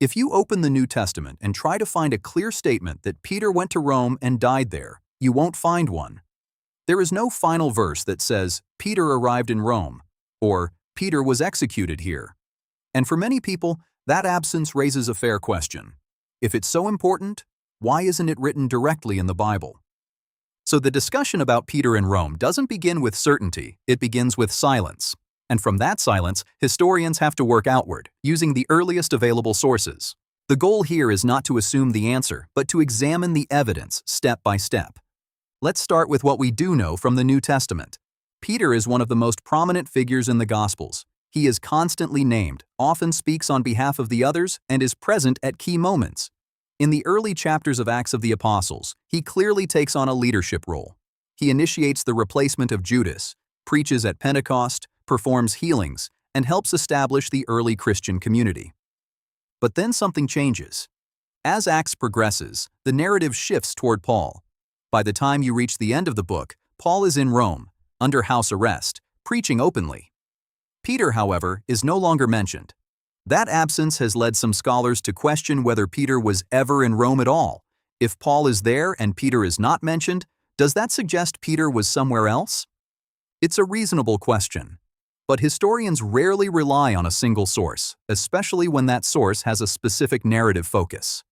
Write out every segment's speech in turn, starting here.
If you open the New Testament and try to find a clear statement that Peter went to Rome and died there, you won't find one. There is no final verse that says, Peter arrived in Rome, or Peter was executed here. And for many people, that absence raises a fair question. If it's so important, why isn't it written directly in the Bible? So the discussion about Peter in Rome doesn't begin with certainty, it begins with silence. And from that silence, historians have to work outward, using the earliest available sources. The goal here is not to assume the answer, but to examine the evidence step by step. Let's start with what we do know from the New Testament. Peter is one of the most prominent figures in the Gospels. He is constantly named, often speaks on behalf of the others, and is present at key moments. In the early chapters of Acts of the Apostles, he clearly takes on a leadership role. He initiates the replacement of Judas, preaches at Pentecost, performs healings, and helps establish the early Christian community. But then something changes. As Acts progresses, the narrative shifts toward Paul. By the time you reach the end of the book, Paul is in Rome, under house arrest, preaching openly. Peter, however, is no longer mentioned. That absence has led some scholars to question whether Peter was ever in Rome at all. If Paul is there and Peter is not mentioned, does that suggest Peter was somewhere else? It's a reasonable question. But historians rarely rely on a single source, especially when that source has a specific narrative focus.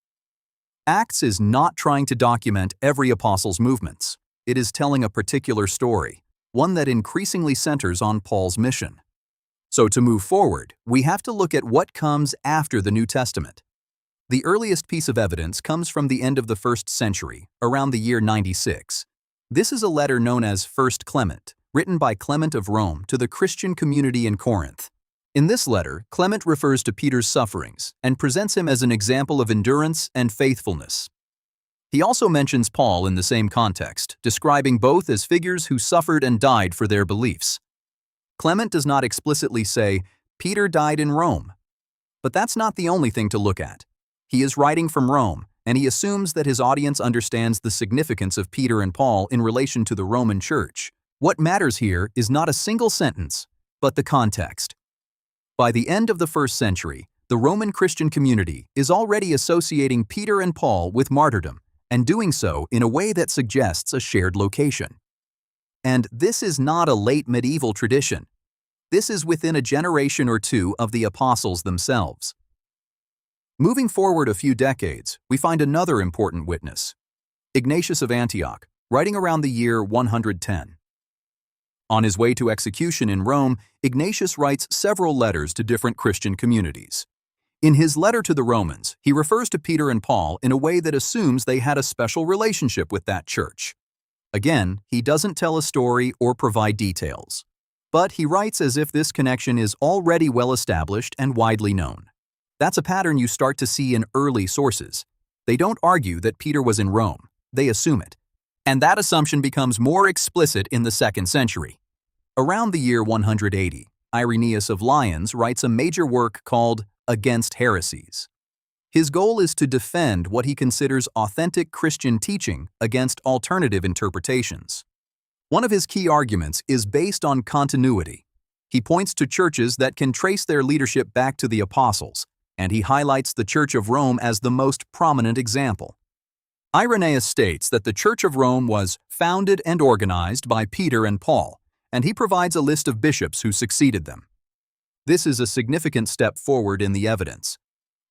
Acts is not trying to document every apostle's movements. It is telling a particular story, one that increasingly centers on Paul's mission. So to move forward, we have to look at what comes after the New Testament. The earliest piece of evidence comes from the end of the 1st century, around the year 96. This is a letter known as 1st Clement, written by Clement of Rome to the Christian community in Corinth. In this letter, Clement refers to Peter's sufferings and presents him as an example of endurance and faithfulness. He also mentions Paul in the same context, describing both as figures who suffered and died for their beliefs. Clement does not explicitly say, Peter died in Rome. But that's not the only thing to look at. He is writing from Rome, and he assumes that his audience understands the significance of Peter and Paul in relation to the Roman Church. What matters here is not a single sentence, but the context. By the end of the 1st century, the Roman Christian community is already associating Peter and Paul with martyrdom, and doing so in a way that suggests a shared location. And this is not a late medieval tradition. This is within a generation or two of the apostles themselves. Moving forward a few decades, we find another important witness, Ignatius of Antioch, writing around the year 110. On his way to execution in Rome, Ignatius writes several letters to different Christian communities. In his letter to the Romans, he refers to Peter and Paul in a way that assumes they had a special relationship with that church. Again, he doesn't tell a story or provide details, but he writes as if this connection is already well established and widely known. That's a pattern you start to see in early sources. They don't argue that Peter was in Rome, they assume it. And that assumption becomes more explicit in the 2nd century. Around the year 180, Irenaeus of Lyons writes a major work called Against Heresies. His goal is to defend what he considers authentic Christian teaching against alternative interpretations. One of his key arguments is based on continuity. He points to churches that can trace their leadership back to the apostles, and he highlights the Church of Rome as the most prominent example. Irenaeus states that the Church of Rome was founded and organized by Peter and Paul, and he provides a list of bishops who succeeded them. This is a significant step forward in the evidence.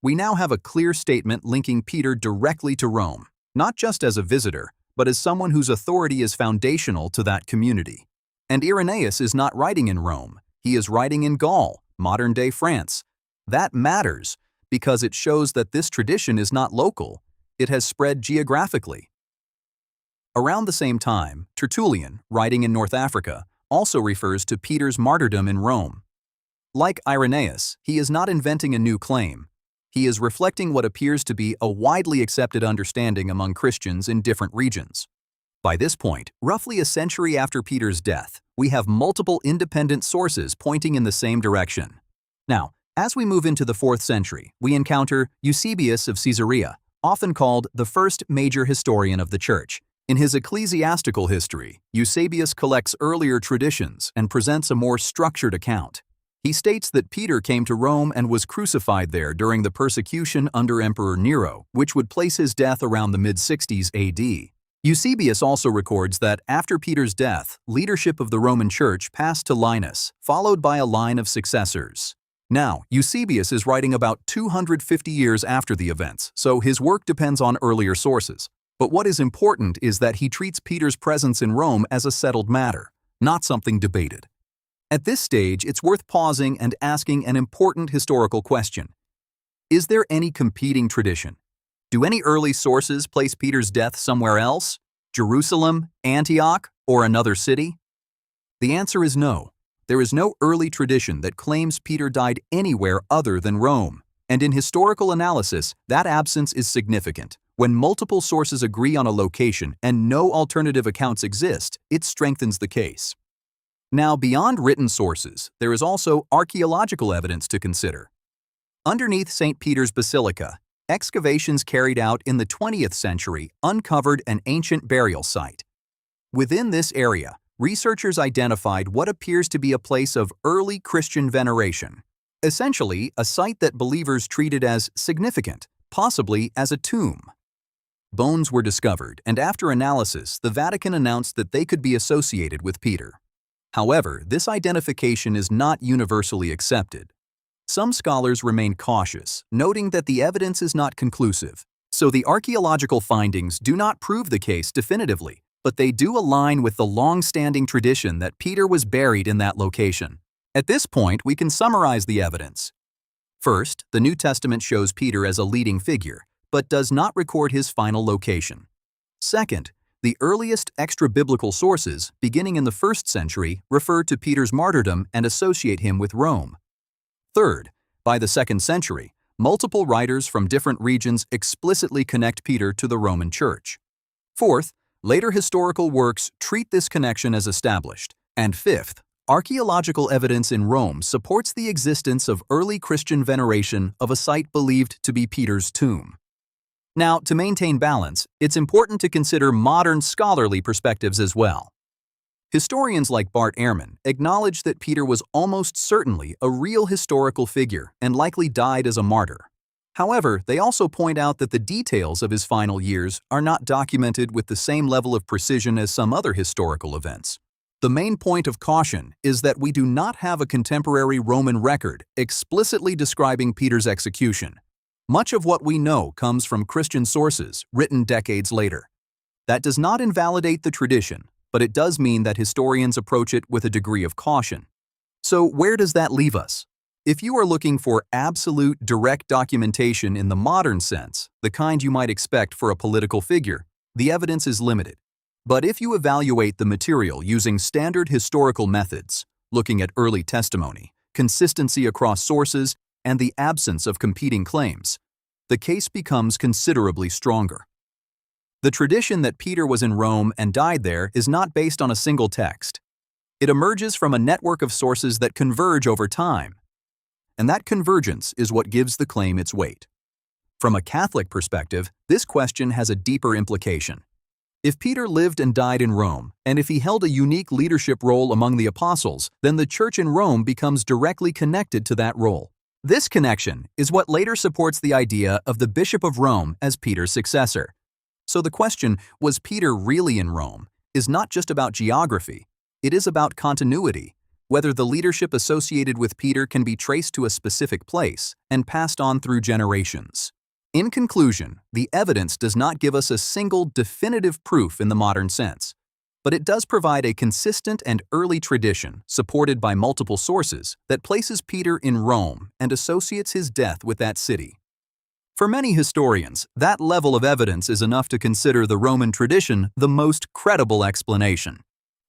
We now have a clear statement linking Peter directly to Rome, not just as a visitor, but as someone whose authority is foundational to that community. And Irenaeus is not writing in Rome, he is writing in Gaul, modern-day France. That matters because it shows that this tradition is not local, it has spread geographically. Around the same time, Tertullian, writing in North Africa, also refers to Peter's martyrdom in Rome. Like Irenaeus, he is not inventing a new claim. He is reflecting what appears to be a widely accepted understanding among Christians in different regions. By this point, roughly a century after Peter's death, we have multiple independent sources pointing in the same direction. Now, as we move into the 4th century, we encounter Eusebius of Caesarea, often called the first major historian of the Church. In his ecclesiastical history, Eusebius collects earlier traditions and presents a more structured account. He states that Peter came to Rome and was crucified there during the persecution under Emperor Nero, which would place his death around the mid-60s AD. Eusebius also records that after Peter's death, leadership of the Roman Church passed to Linus, followed by a line of successors. Now, Eusebius is writing about 250 years after the events, so his work depends on earlier sources. But what is important is that he treats Peter's presence in Rome as a settled matter, not something debated. At this stage, it's worth pausing and asking an important historical question. Is there any competing tradition? Do any early sources place Peter's death somewhere else? Jerusalem, Antioch, or another city? The answer is no. There is no early tradition that claims Peter died anywhere other than Rome. And in historical analysis, that absence is significant. When multiple sources agree on a location and no alternative accounts exist, it strengthens the case. Now, beyond written sources, there is also archaeological evidence to consider. Underneath St. Peter's Basilica, excavations carried out in the 20th century uncovered an ancient burial site. Within this area, researchers identified what appears to be a place of early Christian veneration, essentially a site that believers treated as significant, possibly as a tomb. Bones were discovered, and after analysis, the Vatican announced that they could be associated with Peter. However, this identification is not universally accepted. Some scholars remain cautious, noting that the evidence is not conclusive. So the archaeological findings do not prove the case definitively, but they do align with the long-standing tradition that Peter was buried in that location. At this point, we can summarize the evidence. First, the New Testament shows Peter as a leading figure, but does not record his final location. Second, the earliest extra-biblical sources, beginning in the 1st century, refer to Peter's martyrdom and associate him with Rome. Third, by the 2nd century, multiple writers from different regions explicitly connect Peter to the Roman Church. Fourth, later historical works treat this connection as established. And fifth, archaeological evidence in Rome supports the existence of early Christian veneration of a site believed to be Peter's tomb. Now, to maintain balance, it's important to consider modern scholarly perspectives as well. Historians like Bart Ehrman acknowledge that Peter was almost certainly a real historical figure and likely died as a martyr. However, they also point out that the details of his final years are not documented with the same level of precision as some other historical events. The main point of caution is that we do not have a contemporary Roman record explicitly describing Peter's execution. Much of what we know comes from Christian sources written decades later. That does not invalidate the tradition, but it does mean that historians approach it with a degree of caution. So where does that leave us? If you are looking for absolute direct documentation in the modern sense, the kind you might expect for a political figure, the evidence is limited. But if you evaluate the material using standard historical methods, looking at early testimony, consistency across sources, and the absence of competing claims, the case becomes considerably stronger. The tradition that Peter was in Rome and died there is not based on a single text. It emerges from a network of sources that converge over time. And that convergence is what gives the claim its weight. From a Catholic perspective, this question has a deeper implication. If Peter lived and died in Rome, and if he held a unique leadership role among the apostles, then the Church in Rome becomes directly connected to that role. This connection is what later supports the idea of the Bishop of Rome as Peter's successor. So the question, was Peter really in Rome, is not just about geography, it is about continuity, whether the leadership associated with Peter can be traced to a specific place and passed on through generations. In conclusion, the evidence does not give us a single definitive proof in the modern sense, but it does provide a consistent and early tradition supported by multiple sources that places Peter in Rome and associates his death with that city. For many historians, that level of evidence is enough to consider the Roman tradition the most credible explanation.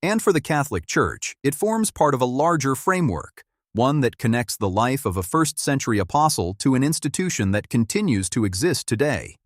And for the Catholic Church, it forms part of a larger framework, one that connects the life of a 1st-century apostle to an institution that continues to exist today.